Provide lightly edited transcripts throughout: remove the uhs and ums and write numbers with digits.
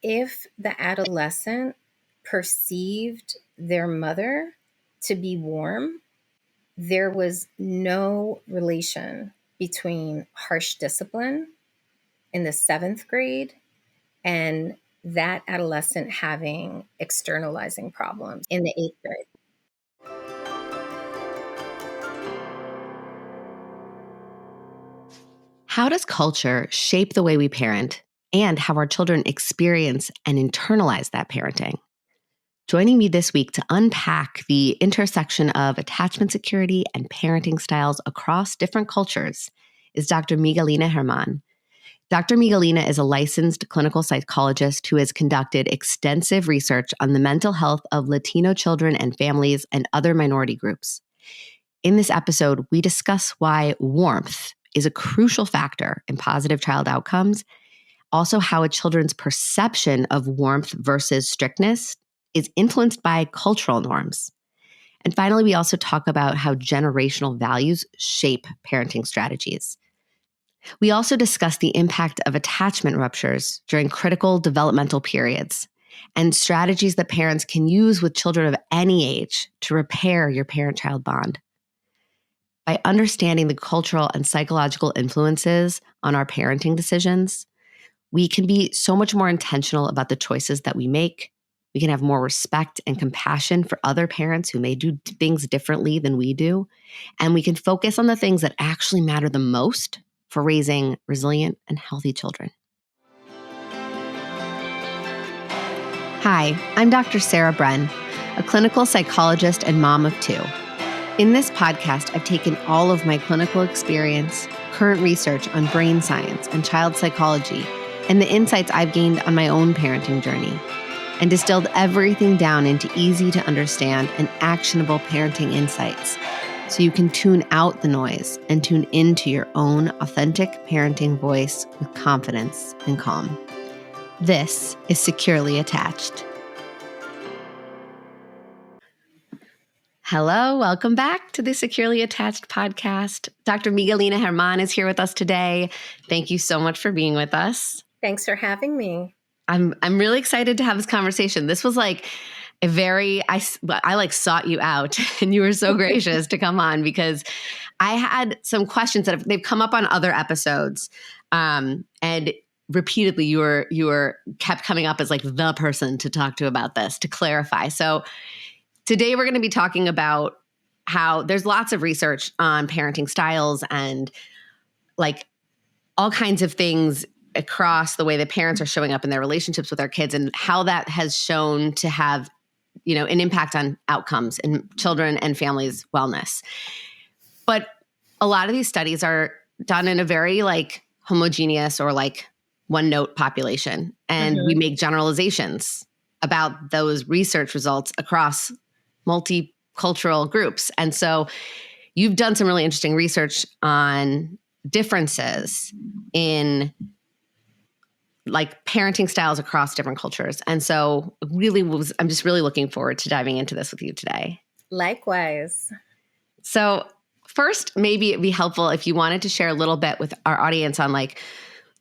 if the adolescent perceived their mother to be warm, there was no relation between harsh discipline in the 7th grade and that adolescent having externalizing problems in the 8th grade. How does culture shape the way we parent and how our children experience and internalize that parenting? Joining me this week to unpack the intersection of attachment security and parenting styles across different cultures is Dr. Miguelina German. Dr. Miguelina is a licensed clinical psychologist who has conducted extensive research on the mental health of Latino children and families and other minority groups. In this episode, we discuss why warmth is a crucial factor in positive child outcomes, also how a children's perception of warmth versus strictness is influenced by cultural norms. And finally, we also talk about how generational values shape parenting strategies. We also discuss the impact of attachment ruptures during critical developmental periods and strategies that parents can use with children of any age to repair your parent-child bond. By understanding the cultural and psychological influences on our parenting decisions, we can be so much more intentional about the choices that we make. We can have more respect and compassion for other parents who may do things differently than we do. And we can focus on the things that actually matter the most for raising resilient and healthy children. Hi, I'm Dr. Sarah Bren, a clinical psychologist and mom of 2. In this podcast, I've taken all of my clinical experience, current research on brain science and child psychology, and the insights I've gained on my own parenting journey, and distilled everything down into easy to understand and actionable parenting insights so you can tune out the noise and tune into your own authentic parenting voice with confidence and calm. This is Securely Attached. Hello, welcome back to the Securely Attached podcast. Dr. Miguelina German is here with us today. Thank you so much for being with us. Thanks for having me. I'm really excited to have this conversation. This was like a I like sought you out and you were so gracious to come on because I had some questions that they've come up on other episodes. And repeatedly you were kept coming up as like the person to talk to about this, to clarify. So today we're going to be talking about how there's lots of research on parenting styles and like all kinds of things across the way that parents are showing up in their relationships with their kids and how that has shown to have, an impact on outcomes in children and families' wellness. But a lot of these studies are done in a very like homogeneous or like one-note population. And we make generalizations about those research results across multicultural groups. And so you've done some really interesting research on differences in like parenting styles across different cultures. And so I'm just really looking forward to diving into this with you today. Likewise. So first, maybe it'd be helpful if you wanted to share a little bit with our audience on like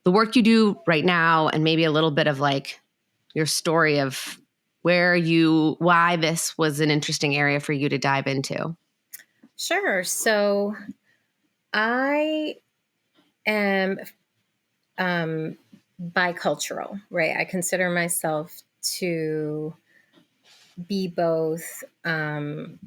the work you do right now and maybe a little bit of like your story of why this was an interesting area for you to dive into. Sure. So I am bicultural, right? I consider myself to be both American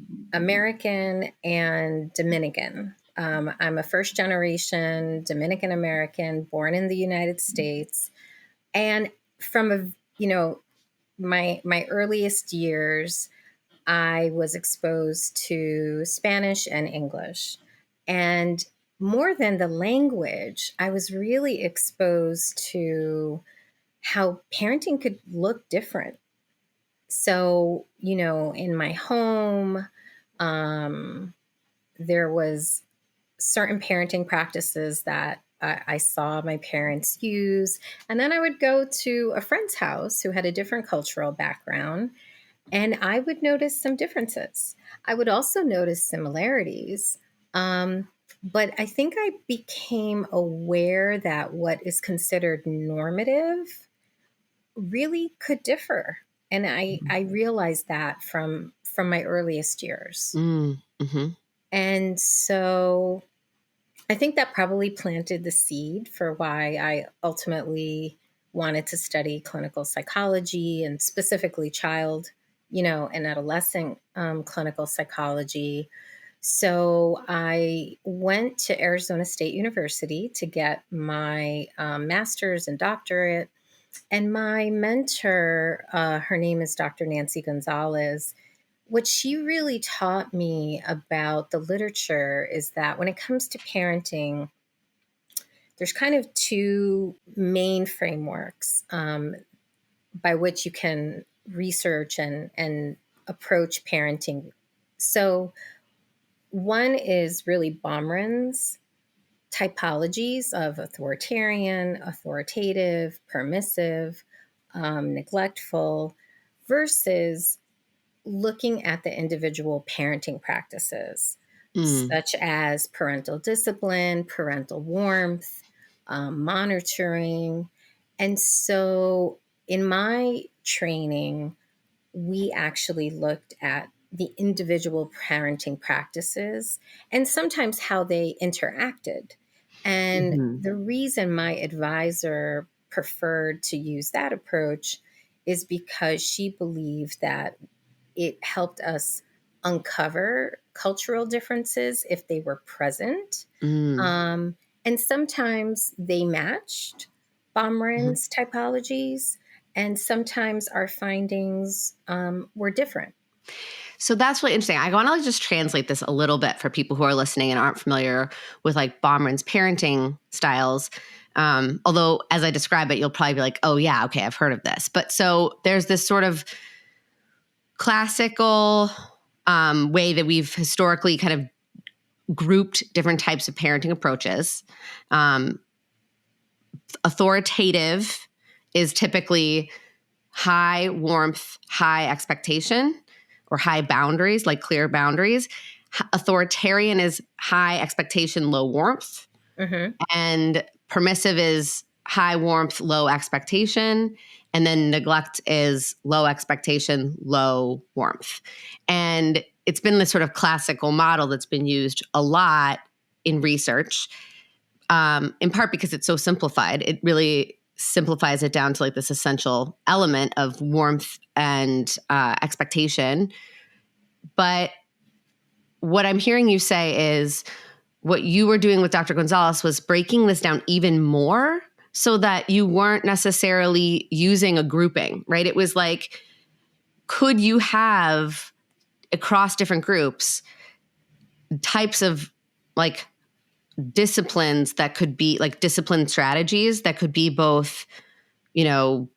and Dominican. I'm a first generation Dominican American born in the United States. And from my earliest years, I was exposed to Spanish and English. And more than the language, I was really exposed to how parenting could look different. So, in my home, there was certain parenting practices that I saw my parents use. And then I would go to a friend's house who had a different cultural background, and I would notice some differences. I would also notice similarities. But I think I became aware that what is considered normative really could differ. And I realized that from my earliest years. Mm-hmm. And so I think that probably planted the seed for why I ultimately wanted to study clinical psychology, and specifically child, and adolescent clinical psychology. So I went to Arizona State University to get my master's and doctorate. And my mentor, her name is Dr. Nancy Gonzalez. What she really taught me about the literature is that when it comes to parenting, there's kind of two main frameworks by which you can research and approach parenting. So one is really Baumrind's typologies of authoritarian, authoritative, permissive, neglectful, versus looking at the individual parenting practices, Mm. such as parental discipline, parental warmth, monitoring. And so in my training, we actually looked at the individual parenting practices and sometimes how they interacted. And Mm-hmm. the reason my advisor preferred to use that approach is because she believed that it helped us uncover cultural differences if they were present. Mm. Um, and sometimes they matched Mhm. Baumrind's typologies, and sometimes our findings were different. So that's really interesting. I want to just translate this a little bit for people who are listening and aren't familiar with like Baumrind's parenting styles. Although, as I describe it, you'll probably be like, "Oh yeah, okay, I've heard of this." But so there's this sort of classical way that we've historically kind of grouped different types of parenting approaches. Um, Authoritative is typically high warmth, high expectation, or high boundaries, like clear boundaries. Authoritarian is high expectation, low warmth. Mm-hmm. And permissive is high warmth, low expectation. And then neglect is low expectation, low warmth. And it's been this sort of classical model that's been used a lot in research, in part because it's so simplified. It really simplifies it down to like this essential element of warmth and expectation. But what I'm hearing you say is what you were doing with Dr. Gonzalez was breaking this down even more so that you weren't necessarily using a grouping, right? It was like, could you have across different groups types of like disciplines that could be like discipline strategies that could be both, you know,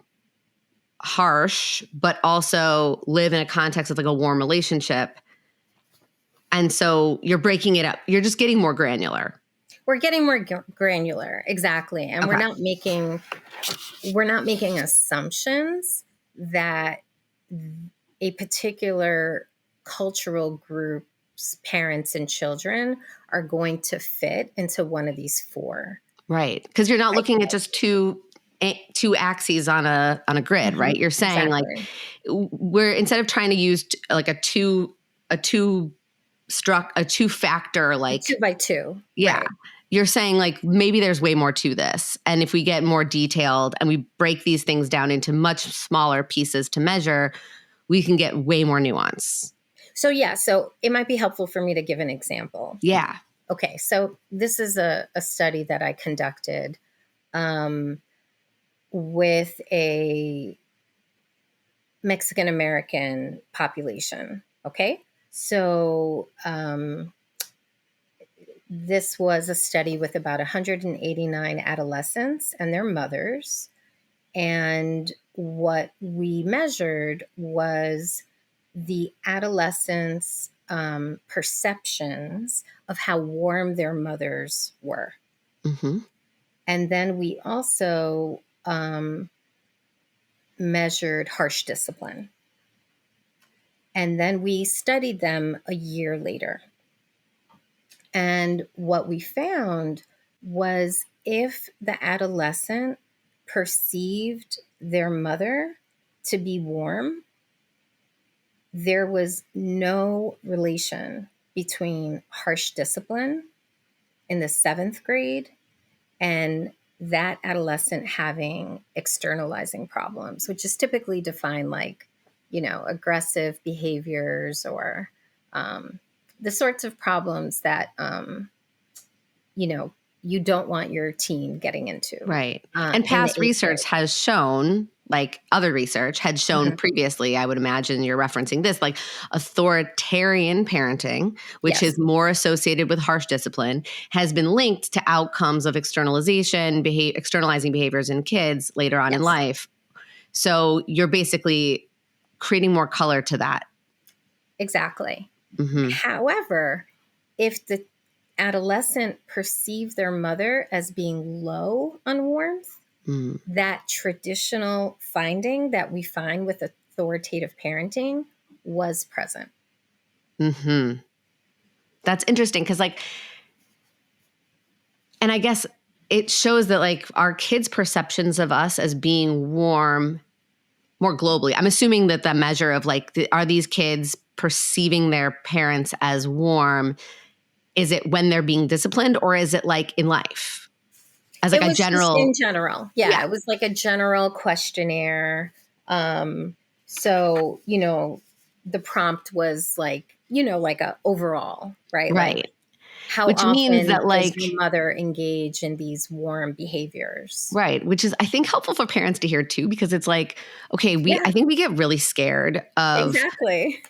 harsh, but also live in a context of like a warm relationship. And so you're breaking it up. You're just getting more granular. We're getting more granular, exactly, and Okay. we're not making assumptions that a particular cultural group's parents and children are going to fit into one of these four. Right. Because you're not I, looking at just two axes on a grid, right? Mhm, You're saying like exactly. we're instead of trying to use like a two factor A like two by two, yeah. right? You're saying like maybe there's way more to this. And if we get more detailed and we break these things down into much smaller pieces to measure, we can get way more nuance. So yeah, so it might be helpful for me to give an example. Yeah. Okay, so this is a study that I conducted um, with a Mexican American population. Okay, so this was a study with about 189 adolescents and their mothers. And what we measured was the adolescents' perceptions of how warm their mothers were. Mm-hmm. And then we also measured harsh discipline. And then we studied them a year later. And what we found was if the adolescent perceived their mother to be warm, there was no relation between harsh discipline in the seventh grade and that adolescent having externalizing problems, which is typically defined like, aggressive behaviors or the sorts of problems that, you don't want your teen getting into. Right. And In the past eighth research grade. has shown, like other research had shown Mhm. previously, I would imagine you're referencing this, like authoritarian parenting, which is Yes. more associated with harsh discipline, has been linked to outcomes of externalization, externalizing behaviors in kids later on in Yes. life. So you're basically creating more color to that. Exactly. Hmm. However, if the adolescent perceived their mother as being low on warmth, Mm. that traditional finding that we find with authoritative parenting was present. Hmm. That's interesting because, like, and I guess it shows that like our kids' perceptions of us as being warm more globally. I'm assuming that the measure of like, are these kids perceiving their parents as warm? Is it when they're being disciplined or is it like in life as like It a was just in general? general. Yeah. Yeah, it was like a general questionnaire. So, the prompt was like, like a overall, right? Like, Right. how Which means often that does your like, mother engage in these warm behaviors? right. Which is, I think, helpful for parents to hear too, because it's like, okay, Yeah, I think we get really scared of, exactly.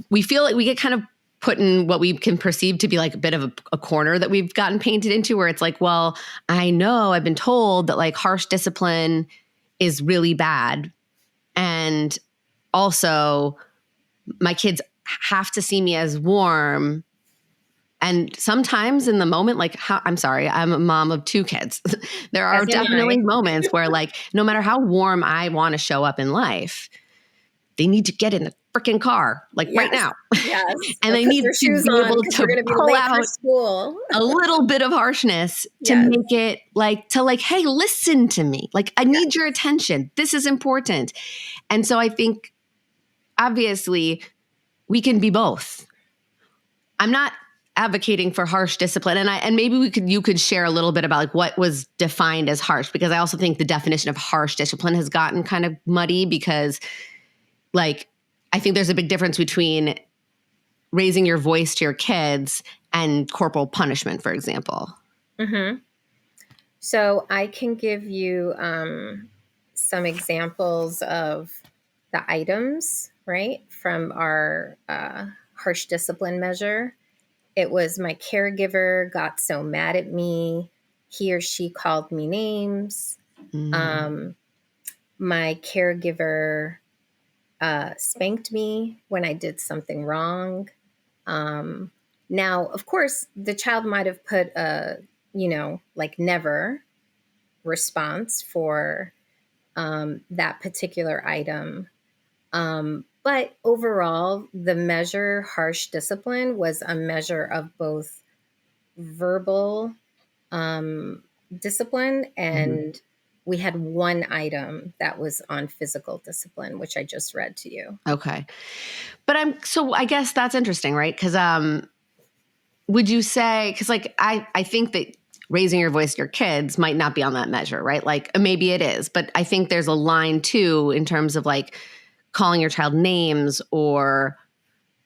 we feel like we get kind of put in what we can perceive to be like a bit of a corner that we've gotten painted into where it's like, well, I know I've been told that like harsh discipline is really bad. And also, my kids have to see me as warm. And sometimes in the moment, like, I'm sorry, I'm a mom of two kids. There are As am I. definitely moments where, like, no matter how warm I want to show up in life, they need to get in the freaking car, like right Yes, now. yes. And Or they put need their to shoes be on able because we're to going to be pull late for out school. a little bit of harshness to Yes, make it like, to like, hey, listen to me. Like, I yes. need your attention. This is important. And so I think obviously we can be both. I'm not advocating for harsh discipline, and maybe you could share a little bit about like what was defined as harsh, because I also think the definition of harsh discipline has gotten kind of muddy, because like I think there's a big difference between raising your voice to your kids and corporal punishment, for example. Mm-hmm. So I can give you some examples of the items, right, from our harsh discipline measure. It was my caregiver got so mad at me. He or she called me names. Mm. Um, my caregiver spanked me when I did something wrong. Um, Now, of course, the child might have put a, like never response for that particular item. But overall, the measure harsh discipline was a measure of both verbal discipline, Mhm. and we had one item that was on physical discipline, which I just read to you. Okay. But I guess that's interesting, right? Because would you say, because like I think that raising your voice to your kids might not be on that measure, right? Like maybe it is, but I think there's a line too in terms of like calling your child names or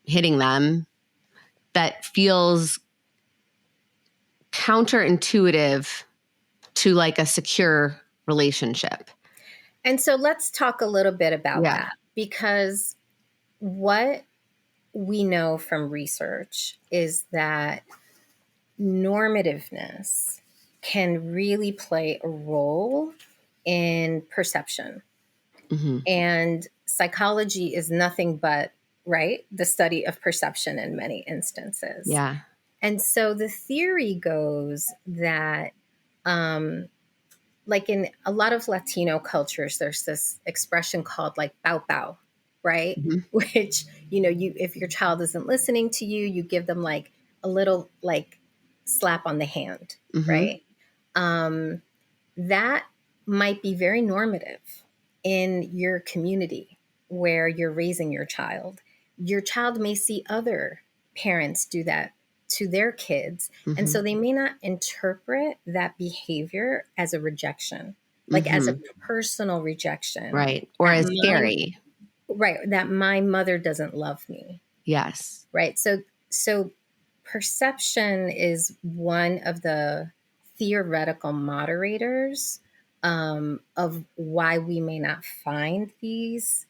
hitting them that feels counterintuitive to like a secure relationship. And so let's talk a little bit about Yeah. that, because what we know from research is that normativeness can really play a role in perception. Hmm. And psychology is nothing but, right, the study of perception in many instances. Yeah. And so the theory goes that, like in a lot of Latino cultures, there's this expression called like bow bow, right? Hmm. Which, you if your child isn't listening to you, you give them like a little like slap on the hand, Hmm. right? That might be very normative. in your community where you're raising your child may see other parents do that to their kids. And Mm-hmm. so they may not interpret that behavior as a rejection, like as a Mm-hmm. personal rejection Right. Or that as my scary. right, that my mother doesn't love me. Yes. Right. So perception is one of the theoretical moderators of why we may not find these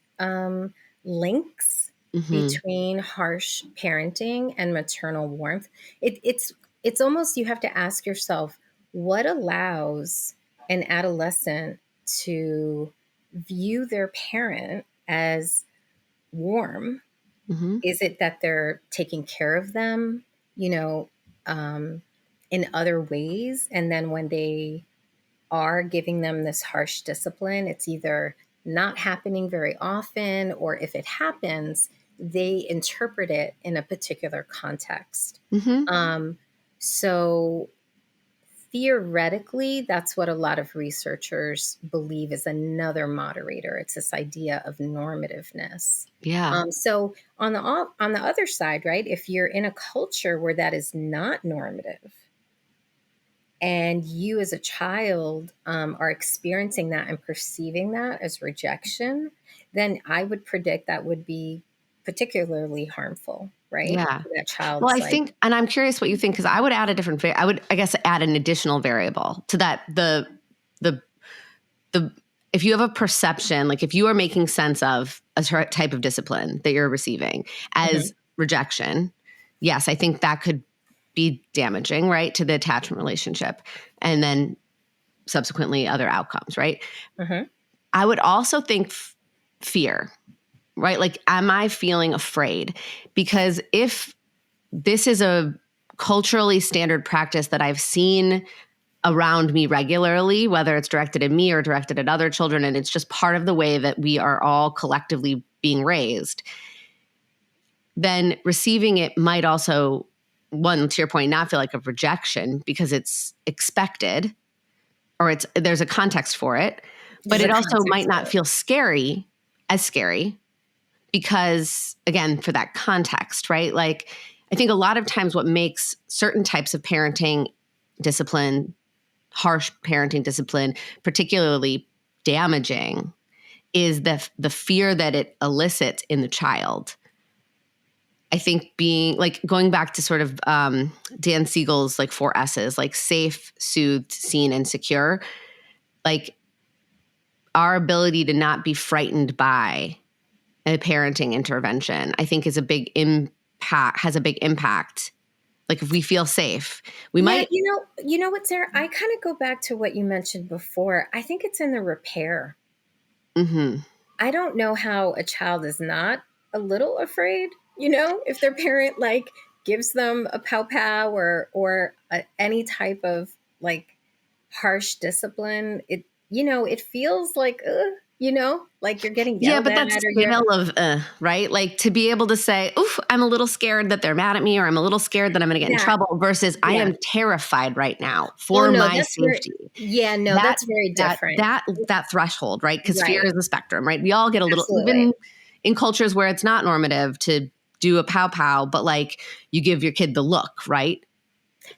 links Mm-hmm. between harsh parenting and maternal warmth. It's almost, you have to ask yourself, what allows an adolescent to view their parent as warm? Mm-hmm. Is it that they're taking care of them, you know, um, in other ways? And then when they are giving them this harsh discipline, it's either not happening very often, or if it happens, they interpret it in a particular context. Mm-hmm. Um, so theoretically, that's what a lot of researchers believe is another moderator. It's this idea of normativeness. Yeah. So on the other side, right? If you're in a culture where that is not normative, and you as a child are experiencing that and perceiving that as rejection, then I would predict that would be particularly harmful, right? Yeah. That Well, child's I like, think, and I'm curious what you think, because I would add a different, I would, I guess, add an additional variable to that. The, the, if you have a perception, like if you are making sense of a type of discipline that you're receiving as mhm, rejection, yes, I think that could be damaging, right, to the attachment relationship. And then subsequently other outcomes, right? mhm, I would also think fear, right? Like, am I feeling afraid? Because if this is a culturally standard practice that I've seen around me regularly, whether it's directed at me or directed at other children, and it's just part of the way that we are all collectively being raised, then receiving it might also, one, to your point, not feel like a rejection because it's expected or there's a context for it, but there's a it also context might for not it. feel scary because, again, for that context, right? Like, I think a lot of times what makes certain types of parenting discipline, harsh parenting discipline, particularly damaging is the fear that it elicits in the child. I think being like going back to sort of Dan Siegel's like 4 S's, like safe, soothed, seen, and secure, like our ability to not be frightened by a parenting intervention, I think is a big impact, has a big impact. Like if we feel safe, we Yeah, might. you know what, Sarah? I kind of go back to what you mentioned before. I think it's in the repair. Mm-hmm. I don't know how a child is not a little afraid, if their parent like gives them a pow pow or any type of like harsh discipline. It feels like like you're getting Yeah, yelled but at that's a or you're scale of, right? Like to be able to say, oof, I'm a little scared that they're mad at me, or I'm a little scared that I'm going to get in that. trouble versus I Yeah. am terrified right now Oh for no, my that's very, safety. yeah, no, That, that's very that, different. that, that threshold, right? Because fear Right. is a spectrum, right? We all get a little, Absolutely. even in cultures where it's not normative to do a pow pow, but like you give your kid the look, right?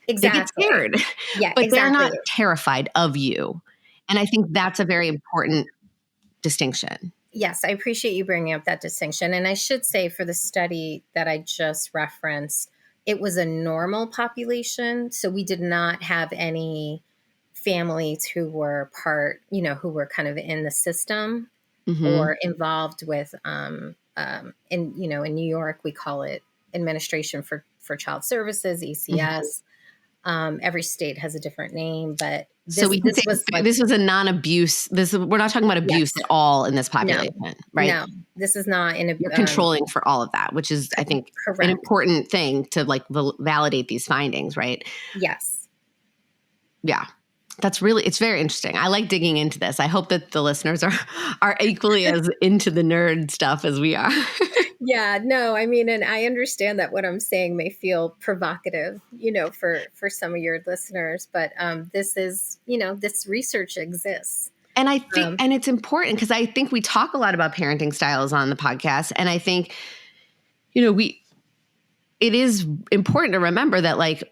They get Exactly. scared, Yeah, but they're exactly. not terrified of you. And I think that's a very important distinction. Yes, I appreciate you bringing up that distinction. And I should say, for the study that I just referenced, it was a normal population. So we did not have any families who were who were kind of in the system Mm-hmm. or involved with, in New York, we call it Administration for Child Services, Mm-hmm. ECS. Every state has a different name, but So we can this say was like, this was a non-abuse. We're not talking about abuse yes, at all in this no, population, right? no, this is not in You're a, controlling for all of that, which is, I think, an correct. important thing to like validate these findings, right? Yes. Yeah. It's very interesting. I like digging into this. I hope that the listeners are equally as into the nerd stuff as we are. Yeah, no, I mean, and I understand that what I'm saying may feel provocative, for some of your listeners, but this is, this research exists. And I think, and it's important because I think we talk a lot about parenting styles on the podcast. And I think, it is important to remember that like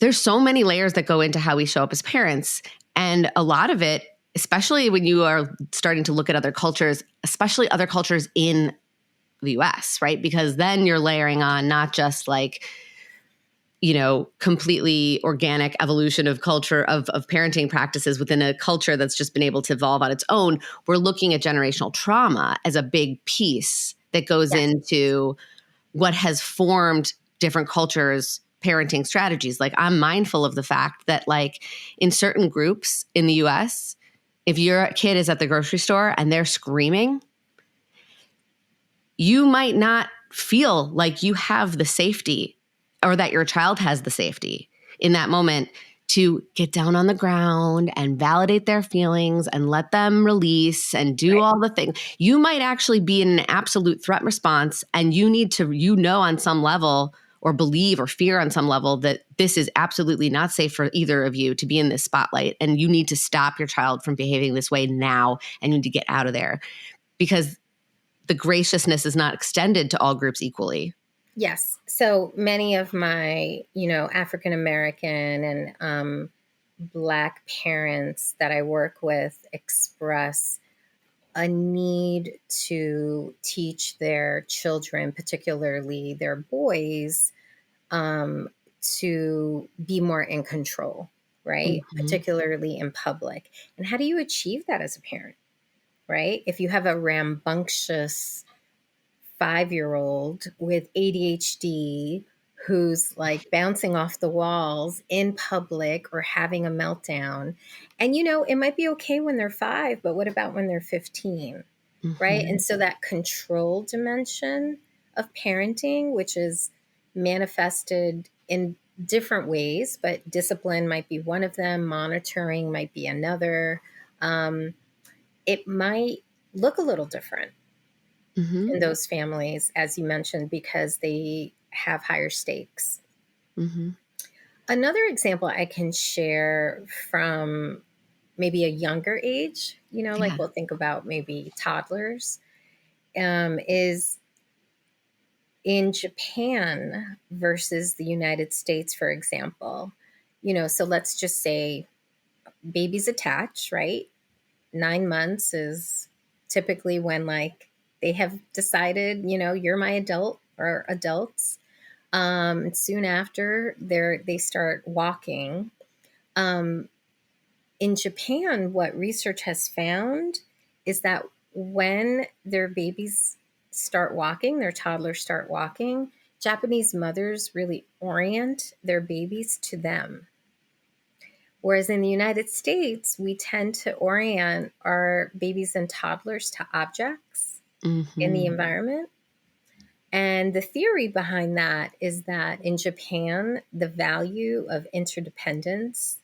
there's so many layers that go into how we show up as parents. And a lot of it, especially when you are starting to look at other cultures, especially other cultures in the US, right? Because then you're layering on not just like, completely organic evolution of culture of parenting practices within a culture that's just been able to evolve on its own. We're looking at generational trauma as a big piece that goes into what has formed different cultures' parenting strategies. Like I'm mindful of the fact that like in certain groups in the US, if your kid is at the grocery store and they're screaming, you might not feel like you have the safety or that your child has the safety in that moment to get down on the ground and validate their feelings and let them release and do all the things. You might actually be in an absolute threat response and you need to, on some level or believe or fear on some level that this is absolutely not safe for either of you to be in this spotlight. And you need to stop your child from behaving this way now and you need to get out of there because the graciousness is not extended to all groups equally. Yes. So many of my, African American and Black parents that I work with express a need to teach their children, particularly their boys, to be more in control, right? Mm-hmm. Particularly in public. And how do you achieve that as a parent, right? If you have a rambunctious 5-year-old with ADHD who's like bouncing off the walls in public or having a meltdown. And, it might be okay when they're 5, but what about when they're 15? Right. And so that control dimension of parenting, which is manifested in different ways, but discipline might be one of them, monitoring might be another. It might look a little different in those families, as you mentioned, because they have higher stakes. Another example I can share from maybe a younger age, like we'll think about maybe toddlers, is in Japan versus the United States, for example. So let's just say babies attach, right? 9 months is typically when like they have decided, you're my adult or adults. Soon after they start walking. In Japan, what research has found is that when their babies start walking, their toddlers start walking, Japanese mothers really orient their babies to them. Whereas in the United States, we tend to orient our babies and toddlers to objects in the environment. And the theory behind that is that in Japan, the value of interdependence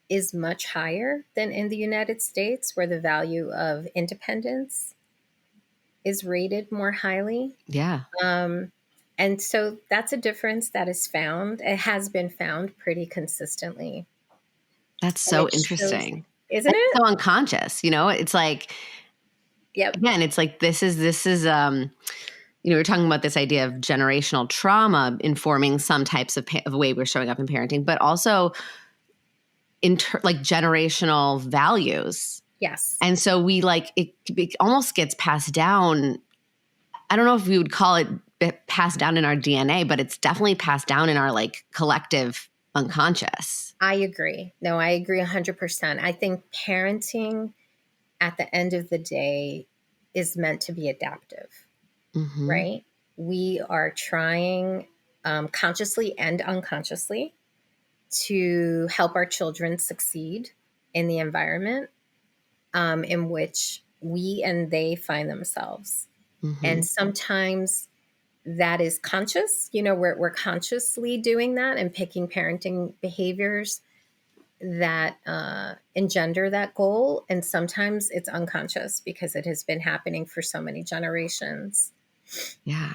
is much higher than in the United States, where the value of independence is rated more highly. Yeah. And so that's a difference that is found. It has been found pretty consistently. That's so interesting. Isn't it? So unconscious, it's like, again, it's like, this is, we're talking about this idea of generational trauma informing some types of way we're showing up in parenting, but also like generational values. Yes. And so we like, it almost gets passed down. I don't know if we would call it passed down in our DNA, but it's definitely passed down in our like collective unconscious. I agree. No, I agree 100%. I think parenting at the end of the day is meant to be adaptive, right? We are trying consciously and unconsciously to help our children succeed in the environment in which we and they find themselves. And sometimes that is conscious. We're consciously doing that and picking parenting behaviors that engender that goal. And sometimes it's unconscious because it has been happening for so many generations. Yeah.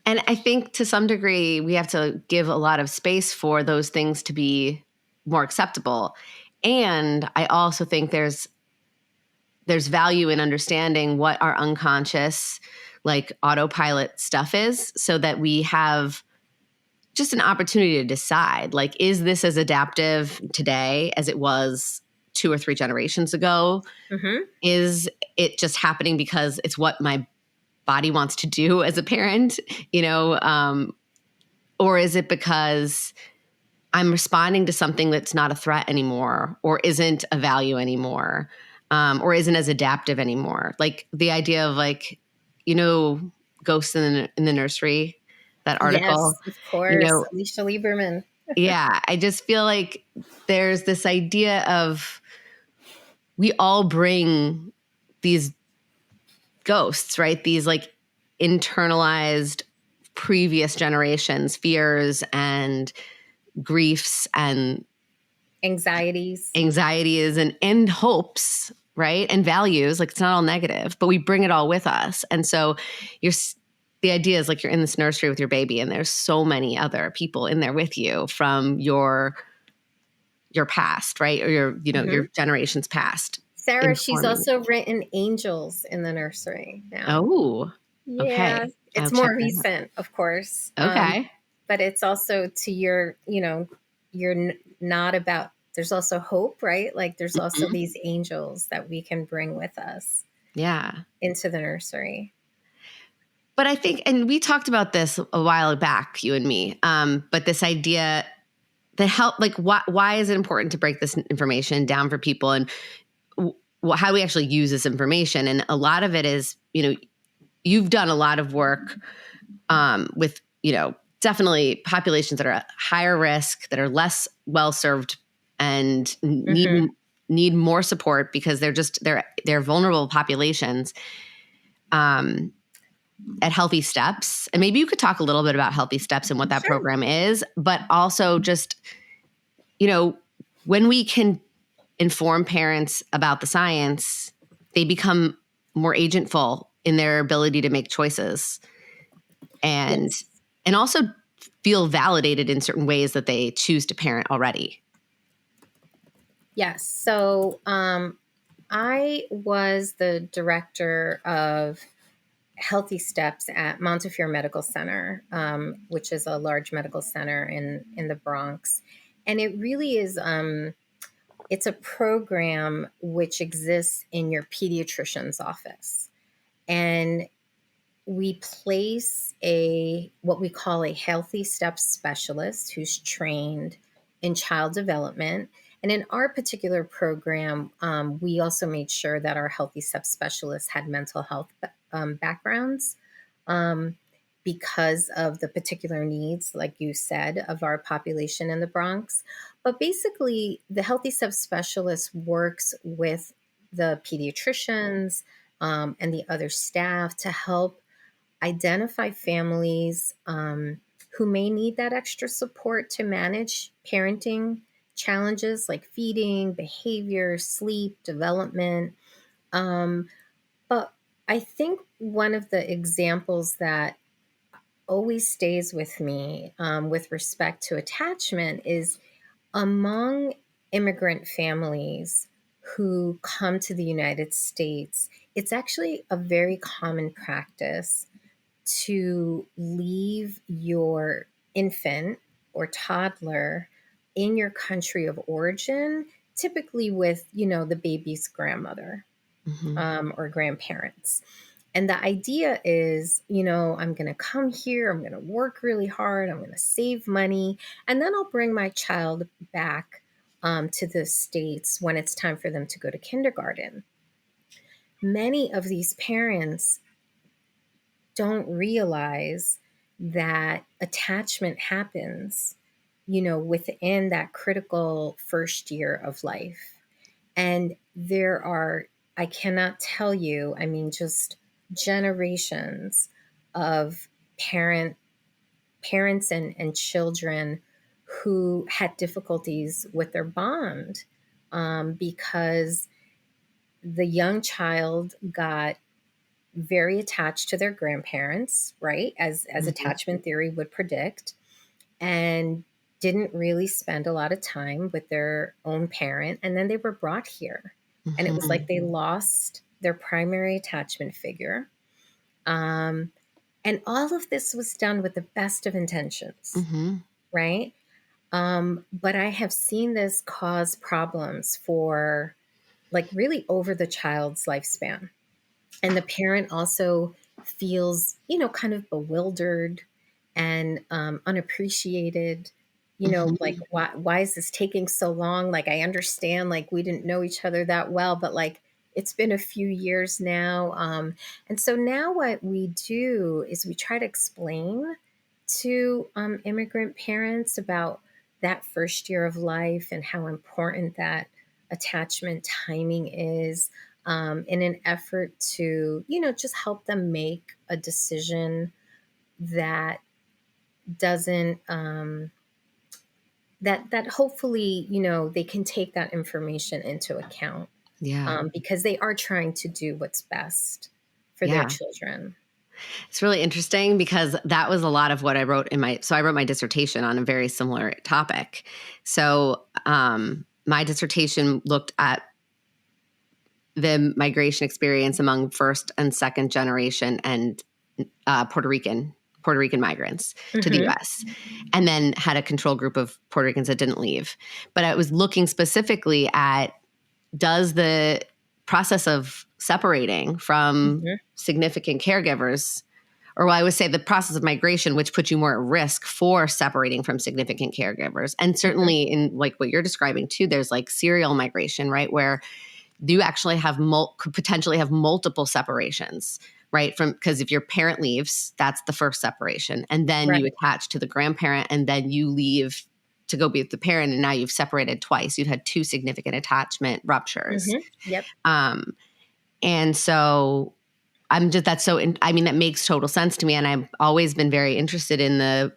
And I think to some degree, we have to give a lot of space for those things to be more acceptable. And I also think there's there's value in understanding what our unconscious, like autopilot stuff is, so that we have just an opportunity to decide, like, is this as adaptive today as it was 2 or 3 generations ago? Mm-hmm. Is it just happening because it's what my body wants to do as a parent, or is it because I'm responding to something that's not a threat anymore, or isn't a value anymore, or isn't as adaptive anymore? Like the idea of, like, Ghosts in the Nursery, that article, Yes, of you course. know, Alicia Lieberman. yeah, I just feel like there's this idea of we all bring these ghosts, right? These like internalized previous generations, fears and griefs and Anxieties. anxieties and hopes, right? And values. Like, it's not all negative, but we bring it all with us. And so the idea is, like, you're in this nursery with your baby, and there's so many other people in there with you from your past, right? Or your Mm-hmm. generations past, Sarah, she's informing. also written Angels in the Nursery now. Oh, Yeah, okay. I'll it's check more that recent, of course. out. Okay. But it's also to your, not about, there's also hope, right? Like there's also Mhm. these angels that we can bring with us Yeah. into the nursery. But I think, and we talked about this a while back, you and me, but this idea that help, like, why is it important to break this information down for people, and how do we actually use this information? And a lot of it is, you've done a lot of work with, definitely populations that are at higher risk, that are less well served, and Mm-hmm. need more support because they're vulnerable populations. At Healthy Steps, and maybe you could talk a little bit about Healthy Steps and what that Sure. program is, but also just, when we can inform parents about the science, they become more agentful in their ability to make choices, and Yes. also feel validated in certain ways that they choose to parent already. Yes. So I was the director of Healthy Steps at Montefiore Medical Center, which is a large medical center in the Bronx. And it really is, it's a program which exists in your pediatrician's office. And we place what we call a Healthy Steps specialist who's trained in child development. And in our particular program, we also made sure that our Healthy Steps specialists had mental health backgrounds, um, because of the particular needs, like you said, of our population in the Bronx. But basically, the Healthy Steps specialist works with the pediatricians, and the other staff to help identify families, who may need that extra support to manage parenting challenges like feeding, behavior, sleep, development. But I think one of the examples that always stays with me, with respect to attachment, is among immigrant families who come to the United States. It's actually a very common practice to leave your infant or toddler in your country of origin, typically with, the baby's grandmother, Mm-hmm. or grandparents. And the idea is, I'm going to come here, I'm going to work really hard, I'm going to save money, and then I'll bring my child back, to the States when it's time for them to go to kindergarten. Many of these parents don't realize that attachment happens, within that critical first year of life. And there are, I cannot tell you, I mean, just generations of parents and children who had difficulties with their bond, because the young child got very attached to their grandparents, right? As Mm-hmm. attachment theory would predict, and didn't really spend a lot of time with their own parent. And then they were brought here. And it was Mhm. like they lost their primary attachment figure. Um, and all of this was done with the best of intentions, Mhm. right? But I have seen this cause problems for like really over the child's lifespan. And the parent also feels, kind of bewildered and unappreciated. Like, Mhm. why is this taking so long? Like, I understand, like, we didn't know each other that well, but like, it's been a few years now. And so now what we do is we try to explain to immigrant parents about that first year of life and how important that attachment timing is, in an effort to, just help them make a decision that doesn't, that hopefully, they can take that information into account, Yeah. because they are trying to do what's best for their Yeah. children. It's really interesting because that was a lot of what I wrote I wrote my dissertation on a very similar topic. So, my dissertation looked at the migration experience among first and second generation and Puerto Rican migrants to the Hmm. US, and then had a control group of Puerto Ricans that didn't leave. But I was looking specifically at, does the process of separating from Hmm. significant caregivers, or well, I would say the process of migration, which puts you more at risk for separating from significant caregivers. And Hmm. certainly in like what you're describing too, there's like serial migration, right? Where you actually have could potentially have multiple separations, right? From, because if your parent leaves, that's the first separation, and then you Right. attach to the grandparent, and then you leave to go be with the parent, and now you've separated twice. You've had two significant attachment ruptures, Hmm. Yep. um, and so I'm just that's so. I mean, that makes total sense to me, and I've always been very interested in the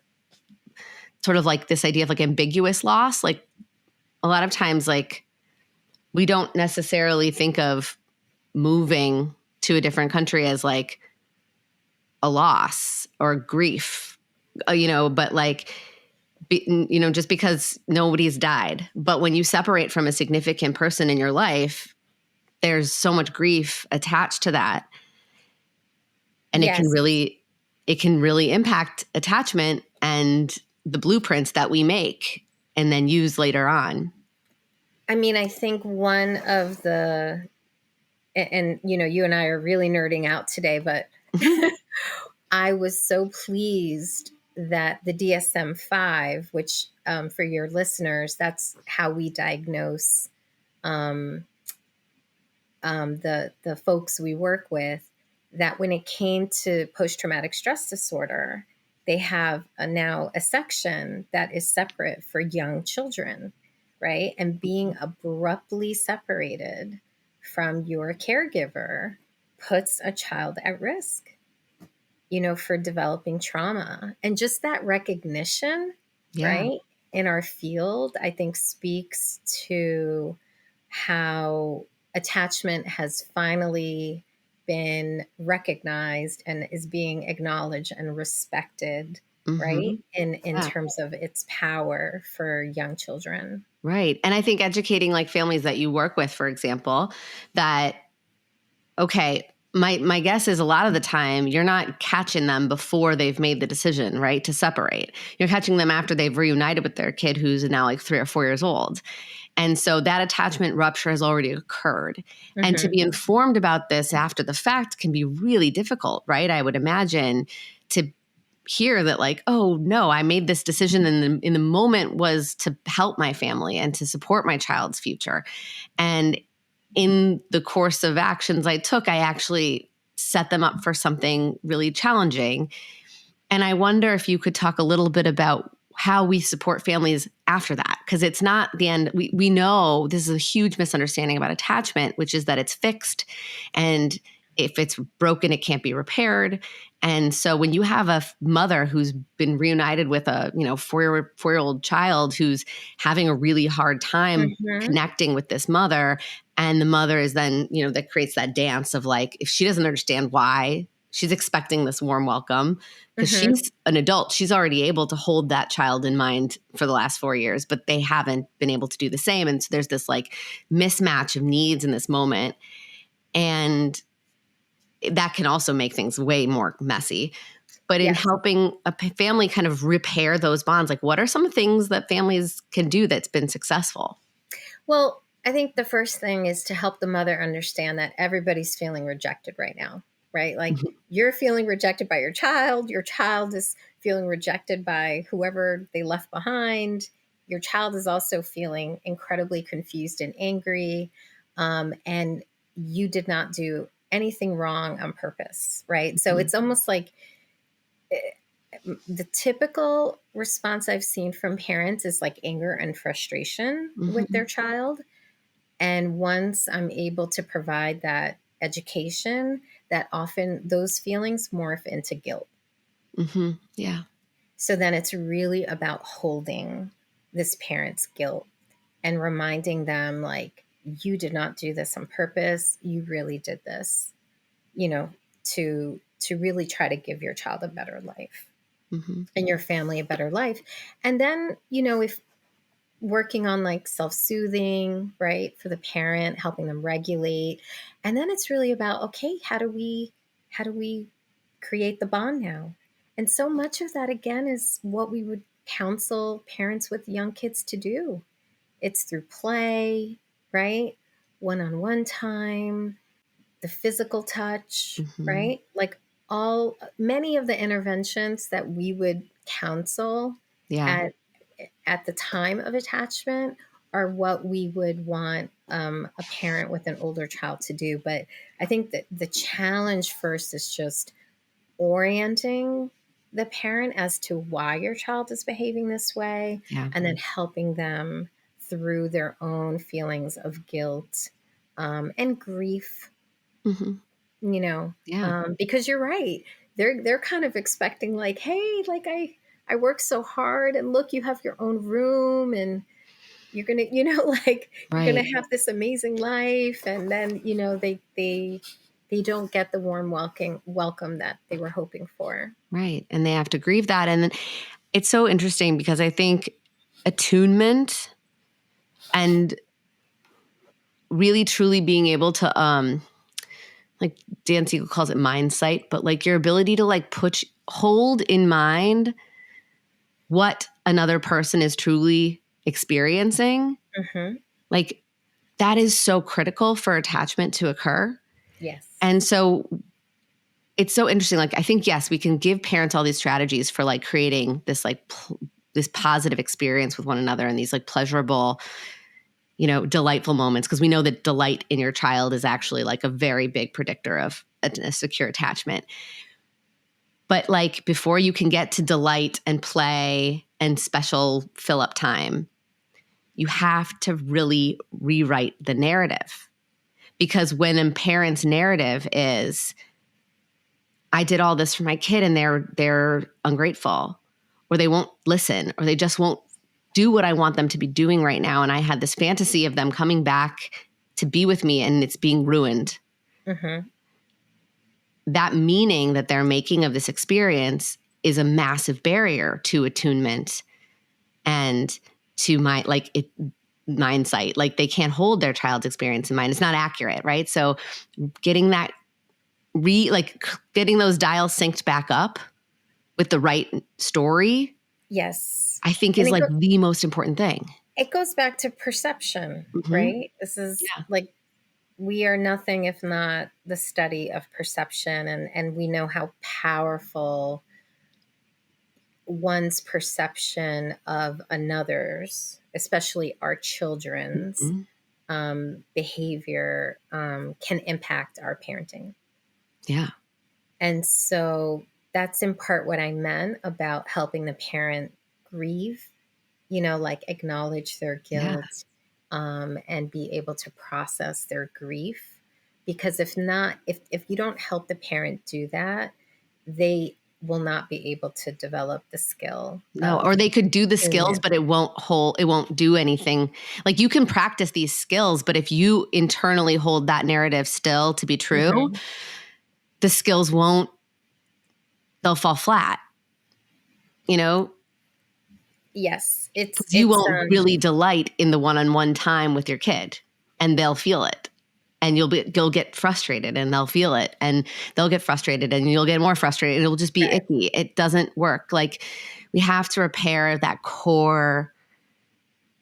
sort of like this idea of like ambiguous loss. Like a lot of times, like we don't necessarily think of moving to a different country as like a loss or grief, but like, just because nobody's died. But when you separate from a significant person in your life, there's so much grief attached to that. And Yes. it can really impact attachment and the blueprints that we make and then use later on. I mean, I think one of the, and you and I are really nerding out today, but I was so pleased that the DSM-5, which, for your listeners, that's how we diagnose, um, the folks we work with, that when it came to post-traumatic stress disorder, they have now a section that is separate for young children, right? And being abruptly separated from your caregiver puts a child at risk, for developing trauma. And just that recognition, Yeah. right, in our field, I think speaks to how attachment has finally been recognized and is being acknowledged and respected, right, Hmm. in Yeah. terms of its power for young children. Right. And I think educating like families that you work with, for example, that, okay, my guess is a lot of the time you're not catching them before they've made the decision, right, to separate. You're catching them after they've reunited with their kid who's now like 3 or 4 years old. And so that attachment rupture has already occurred. And to Hmm. be informed about this after the fact can be really difficult, right? I would imagine, to hear that like, oh no, I made this decision in the moment was to help my family and to support my child's future. And in the course of actions I took, I actually set them up for something really challenging. And I wonder if you could talk a little bit about how we support families after that, because it's not the end. We know this is a huge misunderstanding about attachment, which is that it's fixed, and if it's broken, it can't be repaired. And so when you have a mother who's been reunited with a 4-year-old child who's having a really hard time Hmm. connecting with this mother, and the mother is then, that creates that dance of like, if she doesn't understand why she's expecting this warm welcome because Mm-hmm. she's an adult. She's already able to hold that child in mind for the last 4 years, but they haven't been able to do the same. And so there's this like mismatch of needs in this moment. And that can also make things way more messy. But in Yes. helping a family kind of repair those bonds, like what are some things that families can do that's been successful? Well, I think the first thing is to help the mother understand that everybody's feeling rejected right now, right? Like Mhm. you're feeling rejected by your child is feeling rejected by whoever they left behind. Your child is also feeling incredibly confused and angry. And you did not do anything wrong on purpose, right? So Mhm. it's almost like the typical response I've seen from parents is like anger and frustration with their Mhm. child. And once I'm able to provide that education, that often those feelings morph into guilt. Mhm. Yeah. So then it's really about holding this parent's guilt and reminding them, like, you did not do this on purpose. You really did this, you know, to really try to give your child a better life Mhm. and your family a better life. And then, if working on like self-soothing, right, for the parent, helping them regulate. And then it's really about, okay, how do we create the bond now? And so much of that again is what we would counsel parents with young kids to do. It's through play, right? One-on-one time, the physical touch, Mhm. right? Like all many of the interventions that we would counsel Yeah. at at the time of attachment are what we would want a parent with an older child to do. But I think that the challenge first is just orienting the parent as to why your child is behaving this way, Yeah. and then helping them through their own feelings of guilt and grief, Mhm. you know, Yeah. because you're right. They're kind of expecting like, hey, like I work so hard, and look, you have your own room, and you're gonna, like you're gonna Right. have this amazing life, and then they don't get the warm welcome that they were hoping for. Right. And they have to grieve that. And then it's so interesting because I think attunement and really truly being able to like Dan Siegel calls it mind sight, but like your ability to like hold in mind what another person is truly experiencing, Hmm. like that is so critical for attachment to occur. Yes. And so it's so interesting. Like, I think, yes, we can give parents all these strategies for like creating this, like, this positive experience with one another and these like pleasurable, delightful moments. Cause we know that delight in your child is actually like a very big predictor of a secure attachment. But like, before you can get to delight and play and special fill up time, you have to really rewrite the narrative. Because when a parent's narrative is, I did all this for my kid and they're ungrateful, or they won't listen, or they just won't do what I want them to be doing right now, and I had this fantasy of them coming back to be with me and it's being ruined. Hmm. That meaning that they're making of this experience is a massive barrier to attunement and to mindsight. Like they can't hold their child's experience in mind. It's not accurate, right? So getting that getting those dials synced back up with the right story, Yes. I think And is like the most important thing. it goes back to perception, Mm-hmm. right? This is Yeah. like we are nothing if not the study of perception, and we know how powerful one's perception of another's, especially our children's Mm-hmm. behavior, can impact our parenting. Yeah. And so that's in part what I meant about helping the parent grieve, like acknowledge their Yeah. guilt, and be able to process their grief. Because if not, if you don't help the parent do that, they will not be able to develop the skill No, of or they could do the skills, attunement. but it won't do anything. Like you can practice these skills, but if you internally hold that narrative still to be true, Hmm. the skills won't they'll fall flat, you know, Yes. because you won't really delight in the one-on-one time with your kid, and they'll feel it. And you'll get frustrated, and they'll feel it, and they'll get frustrated, and you'll get more frustrated. It'll just be right. icky. It doesn't work. Like, we have to repair that core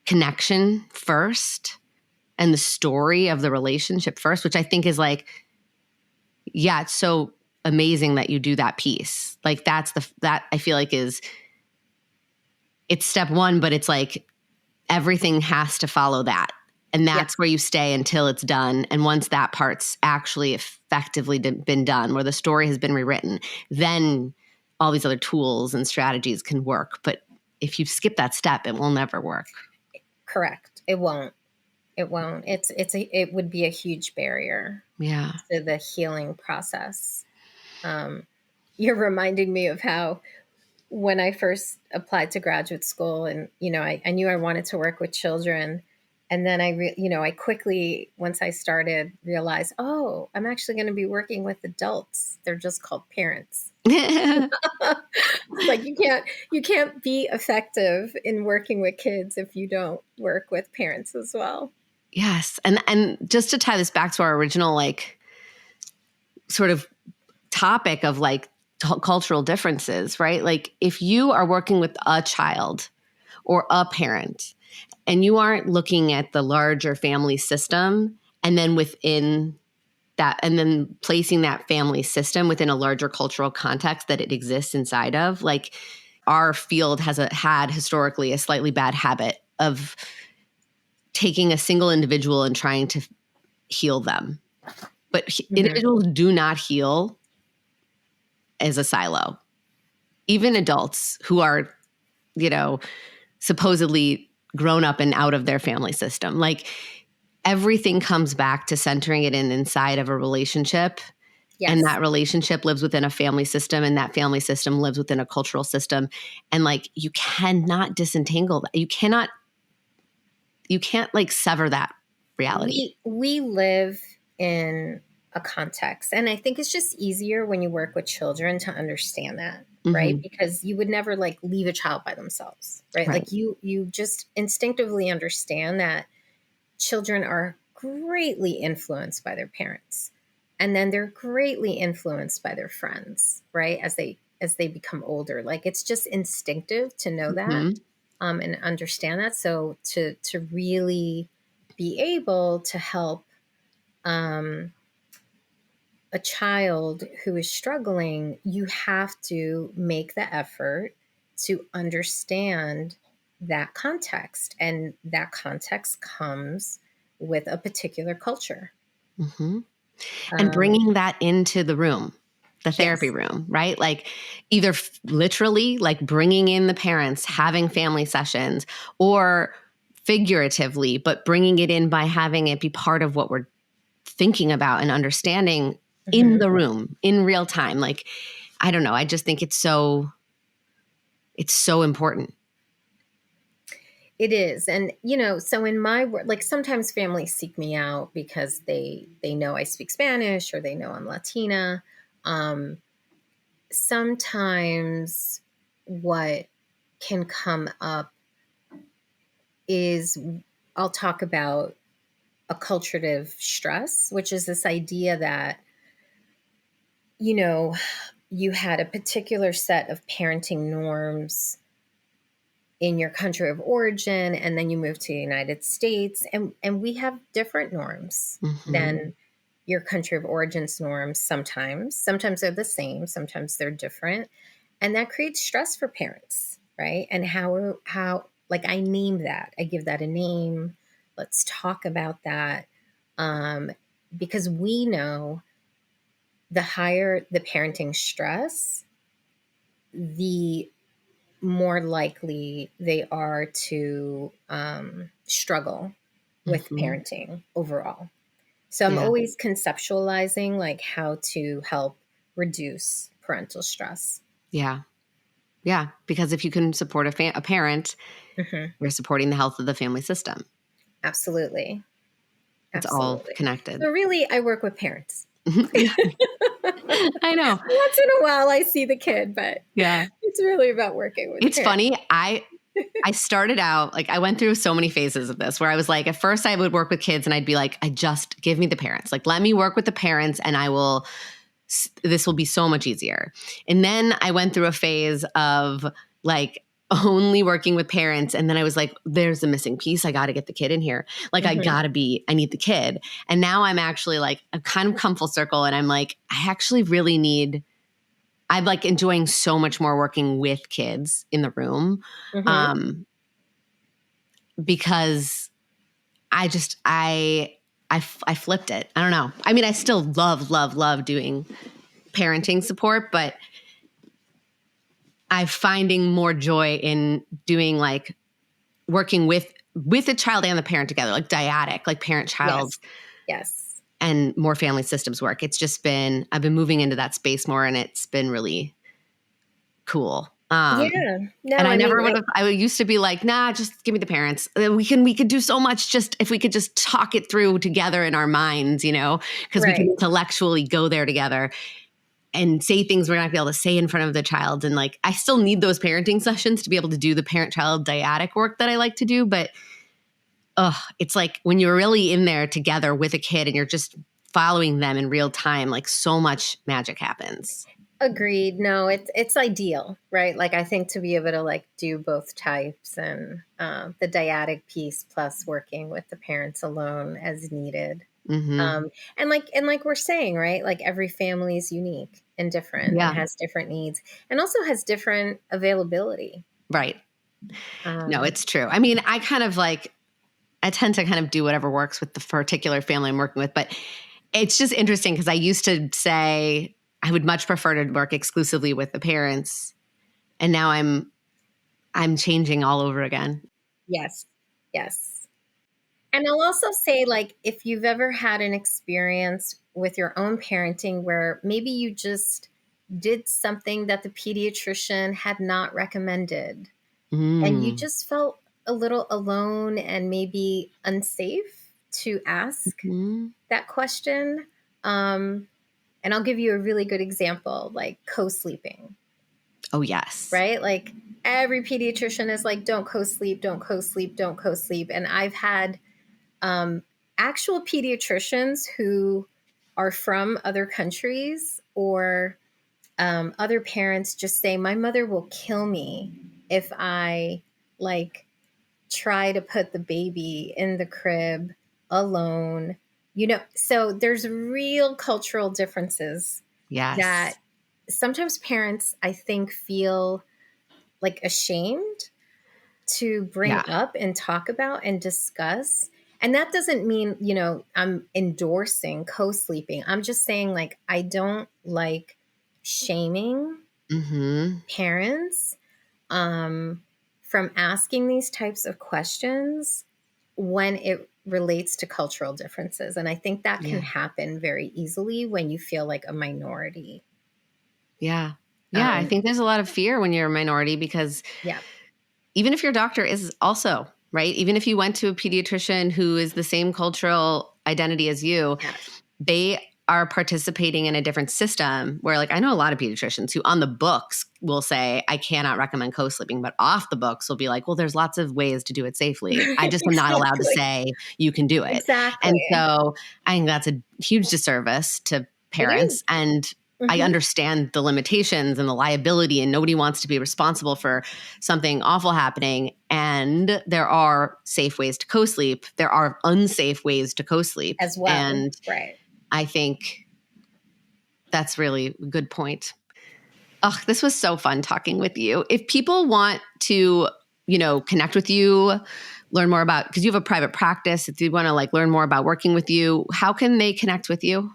connection first, and the story of the relationship first, which I think is like, yeah, it's so amazing that you do that piece. Like, that I feel like it's step one, but it's like everything has to follow that. And that's where you stay until it's done. And once that part's actually effectively been done, where the story has been rewritten, then all these other tools and strategies can work. But if you skip that step, it will never work. Correct. It won't. It won't. It would be a huge barrier. Yeah. To the healing process. You're reminding me of how when I first applied to graduate school, and I knew I wanted to work with children, and then I quickly, once I started, realized, oh, I'm actually going to be working with adults. They're just called parents. Like, you can't be effective in working with kids if you don't work with parents as well. Yes. And just to tie this back to our original, like, sort of topic of like cultural differences, right? Like, if you are working with a child or a parent, and you aren't looking at the larger family system, and then within that, and then placing that family system within a larger cultural context that it exists inside of, like, our field had historically a slightly bad habit of taking a single individual and trying to heal them. But individuals do not heal as a silo. Even adults who are, supposedly grown up and out of their family system, like, everything comes back to centering it inside of a relationship. Yes. And that relationship lives within a family system, and that family system lives within a cultural system. And like, you cannot disentangle that. You can't like sever that reality. We live in a context, and I think it's just easier when you work with children to understand that, right? Because you would never like leave a child by themselves, right? Like, you just instinctively understand that children are greatly influenced by their parents, and then they're greatly influenced by their friends, right? As they become older, like, it's just instinctive to know that, and understand that. So to really be able to help a child who is struggling, you have to make the effort to understand that context. And that context comes with a particular culture. And bringing that into the room, the therapy room, right? Like, either literally, like, bringing in the parents, having family sessions, or figuratively, but bringing it in by having it be part of what we're thinking about and understanding in the room, in real time. Like, I don't know. I just think it's so important. It is. And, so in my work, like, sometimes families seek me out because they know I speak Spanish, or they know I'm Latina. Sometimes what can come up is I'll talk about acculturative stress, which is this idea that, you had a particular set of parenting norms in your country of origin, and then you move to the United States, and we have different norms than your country of origin's norms. Sometimes they're the same, sometimes they're different, and that creates stress for parents, right? And how like, I name that, I give that a name. Let's talk about that, because we know the higher the parenting stress, the more likely they are to struggle with parenting overall. So I'm always conceptualizing, like, how to help reduce parental stress. Yeah. Yeah. Because if you can support a parent, you're supporting the health of the family system. Absolutely. It's all connected. So really, I work with parents. I know. Once in a while I see the kid, but Yeah. it's really about working with It's parents. funny. I started out, like, I went through so many phases of this where I was like, at first I would work with kids and I'd be like, I just give me the parents. Like, let me work with the parents and this will be so much easier. And then I went through a phase of like only working with parents. And then I was like, there's a missing piece. I got to get the kid in here. Like, I need the kid. And now I'm actually like, I've kind of come full circle and I'm like, I actually really I'm like enjoying so much more working with kids in the room. Because I flipped it. I don't know. I mean, I still love doing parenting support, but I'm finding more joy in doing like working with the child and the parent together, like dyadic, like parent-child. Yes. And more family systems work. It's just been, I've been moving into that space more and it's been really cool. No, and I used to be like, nah, just give me the parents. We could do so much just if we could just talk it through together in our minds, because we can intellectually go there together and say things we're not going to be able to say in front of the child. And like, I still need those parenting sessions to be able to do the parent-child dyadic work that I like to do. But it's like when you're really in there together with a kid and you're just following them in real time, like so much magic happens. Agreed. No, it's ideal, right? Like, I think to be able to like do both types and the dyadic piece plus working with the parents alone as needed. And like we're saying, right? Like every family is unique and different and has different needs and also has different availability. Right. No, it's true. I mean, I tend to kind of do whatever works with the particular family I'm working with, but it's just interesting because I used to say I would much prefer to work exclusively with the parents. And now I'm changing all over again. Yes. And I'll also say, like, if you've ever had an experience with your own parenting where maybe you just did something that the pediatrician had not recommended and you just felt a little alone and maybe unsafe to ask that question. And I'll give you a really good example, like co-sleeping. Oh, yes. Right? Like every pediatrician is like, don't co-sleep, don't co-sleep, don't co-sleep. And I've had actual pediatricians who are from other countries or other parents just say, my mother will kill me if I like try to put the baby in the crib alone. So there's real cultural differences that sometimes parents, I think, feel like ashamed to bring up and talk about and discuss. And that doesn't mean, I'm endorsing co-sleeping. I'm just saying, like, I don't like shaming parents from asking these types of questions when it relates to cultural differences. And I think that can happen very easily when you feel like a minority. Yeah. Yeah. I think there's a lot of fear when you're a minority because even if your doctor is also, right, even if you went to a pediatrician who is the same cultural identity as you, they are participating in a different system where, like, I know a lot of pediatricians who on the books will say, I cannot recommend co-sleeping, but off the books will be like, well, there's lots of ways to do it safely. I just am not allowed to say you can do it. Exactly. And so I think that's a huge disservice to parents. And I understand the limitations and the liability, and nobody wants to be responsible for something awful happening. And there are safe ways to co-sleep. There are unsafe ways to co-sleep as well. And I think that's really a good point. Oh, this was so fun talking with you. If people want to, connect with you, learn more about, because you have a private practice, if you want to like learn more about working with you, how can they connect with you?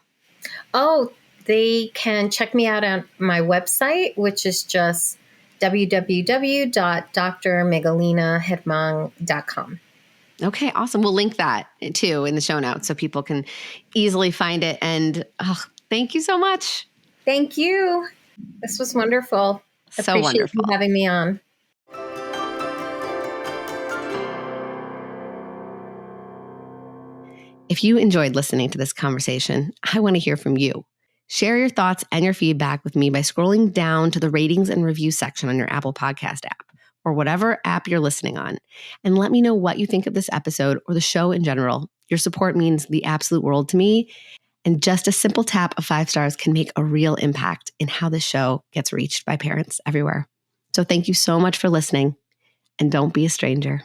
Oh, they can check me out on my website, which is just www.drmiguelinagerman.com. Okay, awesome. We'll link that too in the show notes so people can easily find it. And thank you so much. Thank you. This was wonderful. So wonderful. You having me on. If you enjoyed listening to this conversation, I want to hear from you. Share your thoughts and your feedback with me by scrolling down to the ratings and review section on your Apple Podcast app or whatever app you're listening on. And let me know what you think of this episode or the show in general. Your support means the absolute world to me. And just a simple tap of 5 stars can make a real impact in how this show gets reached by parents everywhere. So thank you so much for listening, and don't be a stranger.